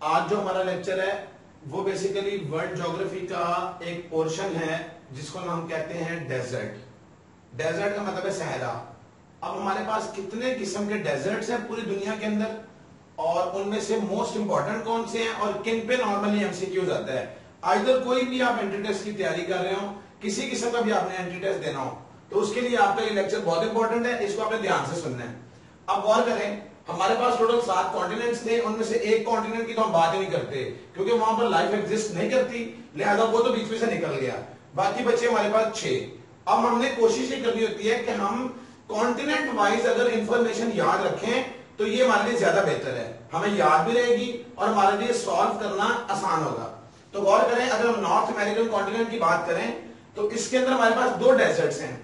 आज जो हमारा लेक्चर है वो बेसिकली वर्ल्ड ज्योग्राफी का एक पोर्शन है जिसको हम कहते हैं डेजर्ट। डेजर्ट का मतलब है सहरा। अब हमारे पास कितने किस्म के डेजर्ट्स हैं पूरी दुनिया के अंदर, और उनमें से मोस्ट इंपॉर्टेंट कौन से हैं और किन पे नॉर्मली एमसीक्यूज आता है। आइदर कोई भी आप एंट्री टेस्ट की तैयारी कर रहे हो, किसी किस्म का भी आपने एंट्री टेस्ट देना हो, तो उसके लिए आपका ये लेक्चर बहुत इंपॉर्टेंट है, इसको आपने ध्यान से सुनना है। अब गौर करें, हमारे पास टोटल 7 कॉन्टिनेंट्स थे, उनमें से एक कॉन्टिनेंट की तो हम बात ही नहीं करते क्योंकि वहां पर लाइफ एग्जिस्ट नहीं करती, लिहाजा वो तो बीच में से निकल गया। बाकी बचे हमारे पास 6। अब हमने कोशिश ये करनी होती है कि हम कॉन्टिनेंट वाइज अगर इंफॉर्मेशन याद रखें तो ये हमारे लिए ज्यादा बेहतर है, हमें याद भी रहेगी और हमारे लिए सॉल्व करना आसान होगा। तो गौर करें, अगर हम नॉर्थ अमेरिकन कॉन्टिनेंट की बात करें तो इसके अंदर हमारे पास 2 डेजर्ट्स हैं।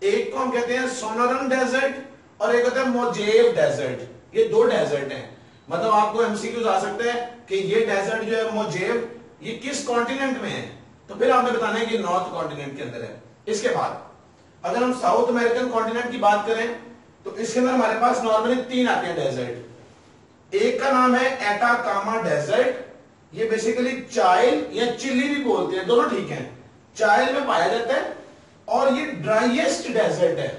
एक को हम कहते हैं सोनोरन डेजर्ट और एक होता है मोजेव डेजर्ट। ये 2 डेजर्ट हैं। मतलब आपको एमसीक्यूज आ सकते हैं कि ये डेजर्ट जो है मोजेव, ये किस कॉन्टिनेंट में है, तो फिर आपने बताना है कि नॉर्थ कॉन्टिनेंट के अंदर है। इसके बाद अगर हम साउथ अमेरिकन कॉन्टिनेंट की बात करें तो इसके अंदर हमारे पास नॉर्मली 3 आते हैं डेजर्ट। एक का नाम है एटाकामा डेजर्ट, ये बेसिकली चाइल या चिली भी बोलते हैं, दोनों ठीक है। चाइल में पाया जाता है और ये ड्राइएस्ट डेजर्ट है।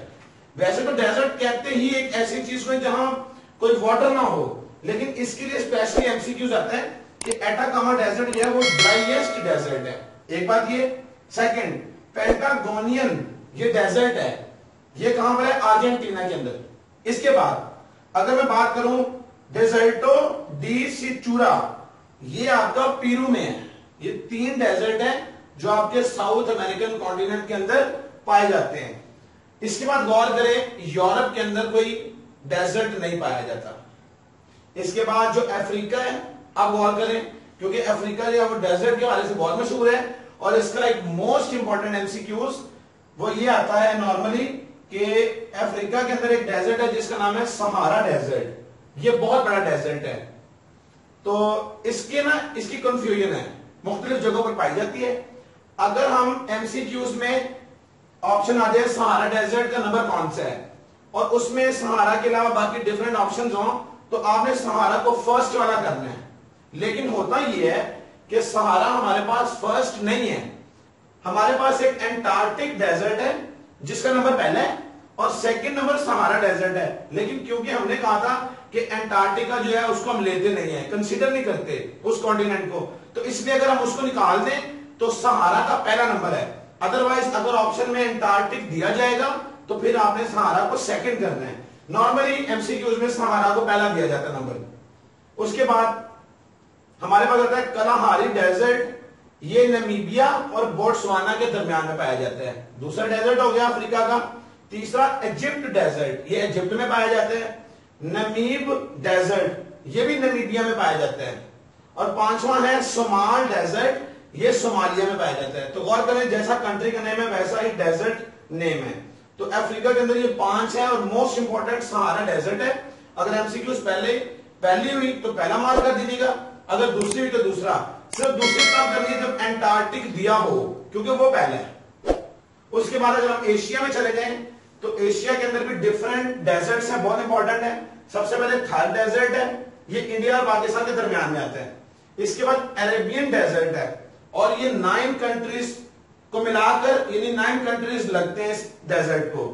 वैसे तो डेजर्ट कहते ही एक ऐसी चीज को जहां कोई वाटर ना हो, लेकिन इसके लिए स्पेशली एमसीक्यूज आता है कि एटाकामा डेजर्ट जो है वो ड्राइएस्ट डेजर्ट है। एक बात ये। सेकंड, पेंटागोनियन ये डेजर्ट है, ये कहां पर है? अर्जेंटीना के अंदर। इसके बाद अगर मैं बात करूं डेजर्टो डी सिचुरा, ये आपका पेरू में है। ये 3 डेजर्ट है जो आपके साउथ अमेरिकन कॉन्टिनेंट के अंदर पाए जाते हैं। इसके बाद गौर करें, यूरोप के अंदर कोई डेजर्ट नहीं पाया जाता। इसके बाद जो अफ्रीका है, आप गौर करें क्योंकि अफ्रीका जो है वो डेजर्ट के हवाले से बहुत मशहूर है, और इसका एक मोस्ट इंपॉर्टेंट एमसीक्यूज वो ये आता है नॉर्मली कि अफ्रीका के अंदर एक डेजर्ट है जिसका नाम है सहारा डेजर्ट। ये बहुत बड़ा डेजर्ट है, तो इसकी कंफ्यूजन है, मुख्तलिफ जगहों पर पाई जाती है। अगर हम एमसीक्यूज में ऑप्शन आ जाए सहारा डेजर्ट का नंबर कौन सा है और उसमें सहारा के अलावा बाकी डिफरेंट ऑप्शंस हो, तो आपने सहारा को फर्स्ट वाला करना है। लेकिन होता यह है कि सहारा हमारे पास फर्स्ट नहीं है। हमारे पास एक एंटार्क्टिक डेजर्ट है जिसका नंबर पहला है और सेकंड नंबर सहारा डेजर्ट है। लेकिन क्योंकि हमने कहा था कि एंटार्क्टिका जो है उसको हम लेते नहीं है, कंसीडर नहीं करते उस कॉन्टिनेंट को, तो इसलिए अगर हम उसको निकाल दें तो सहारा का पहला नंबर है। अदरवाइज अगर ऑप्शन में एंटार्क्टिक दिया जाएगा तो फिर आपने सहारा को सेकंड करना है। नॉर्मली एमसीक्यूज में सहारा को पहला दिया जाता है नंबर। उसके बाद हमारे पास आता है कलाहारी डेजर्ट, ये नमीबिया और बोट्सवाना के दरमियान में पाया जाता है। दूसरा डेजर्ट हो गया अफ्रीका का। तीसरा इजिप्ट डेजर्ट, ये इजिप्ट में पाया जाता है। नमीब डेजर्ट, ये भी नमीबिया में पाया जाता है। और 5वां है सोमाल डेजर्ट, ये सोमालिया में पाया जाता है। तो गौर करें, जैसा कंट्री का नेम है वैसा ही डेजर्ट नेम है। तो अफ्रीका के अंदर ये 5 है और मोस्ट इंपॉर्टेंट सहारा डेजर्ट है। अगर एमसीक्यूज पहली हुई तो पहला मार्क कर दीजिएगा, अगर दूसरी हुई तो दूसरा। सिर्फ दूसरी काम करनी है जब एंटार्क्टिक दिया हो, क्योंकि वो पहला है। उसके बाद अगर हम एशिया में चले जाएं तो एशिया के अंदर भी डिफरेंट डेजर्ट्स हैं, बहुत इंपॉर्टेंट है। सबसे पहले थार डेजर्ट है, ये इंडिया और पाकिस्तान के दरमियान में आता है। इसके बाद अरेबियन डेजर्ट है और ये 9 कंट्रीज को मिलाकर यानी 9 कंट्रीज लगते हैं इस डेजर्ट को।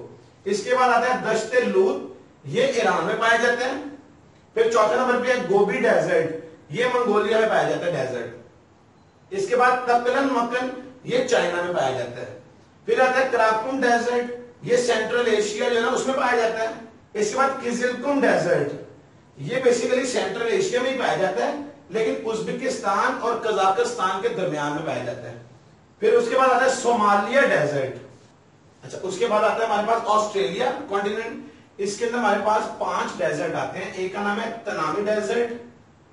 इसके बाद आता है दश्ते लूत, ये ईरान में पाए जाते हैं। फिर चौथे नंबर पे है गोबी डेजर्ट, ये मंगोलिया में पाया जाता है डेजर्ट। इसके बाद तकलन मक्कन, ये चाइना में पाया जाता है। फिर आता है कराकुम डेजर्ट, ये सेंट्रल एशिया जो है ना उसमें पाया जाता है। इसके बाद किजिलकुम डेजर्ट, ये बेसिकली सेंट्रल एशिया में ही पाया जाता है, लेकिन उज्बेकिस्तान और कजाकिस्तान के दरमियान में पाया जाता है। फिर उसके बाद आता है सोमालिया डेजर्ट। अच्छा, उसके बाद आता है हमारे पास ऑस्ट्रेलिया कॉन्टिनेंट। इसके अंदर हमारे पास 5 डेजर्ट आते हैं। एक का नाम है तनामी डेजर्ट,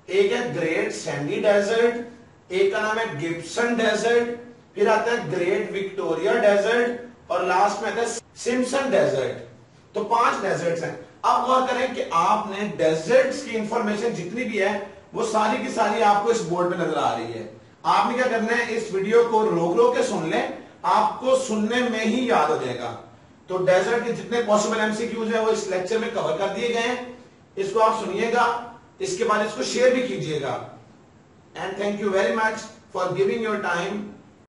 एक है ग्रेट सैंडी डेजर्ट, एक का नाम है गिब्सन डेजर्ट, फिर आता है ग्रेट विक्टोरिया डेजर्ट और लास्ट में आता है सिम्पसन डेजर्ट। तो 5 डेजर्ट्स हैं। अब गौर करें कि आपने डेजर्ट्स की इंफॉर्मेशन जितनी भी है वो सारी की सारी आपको इस बोर्ड पे नजर आ रही है। आपने क्या करना है, इस वीडियो को रोक के सुन लें, आपको सुनने में ही याद हो जाएगा। तो डेजर्ट के जितने पॉसिबल एमसीक्यूज है वो इस लेक्चर में कवर कर दिए गए हैं, इसको आप सुनिएगा, इसके बाद इसको शेयर भी कीजिएगा। and thank you very much for giving your time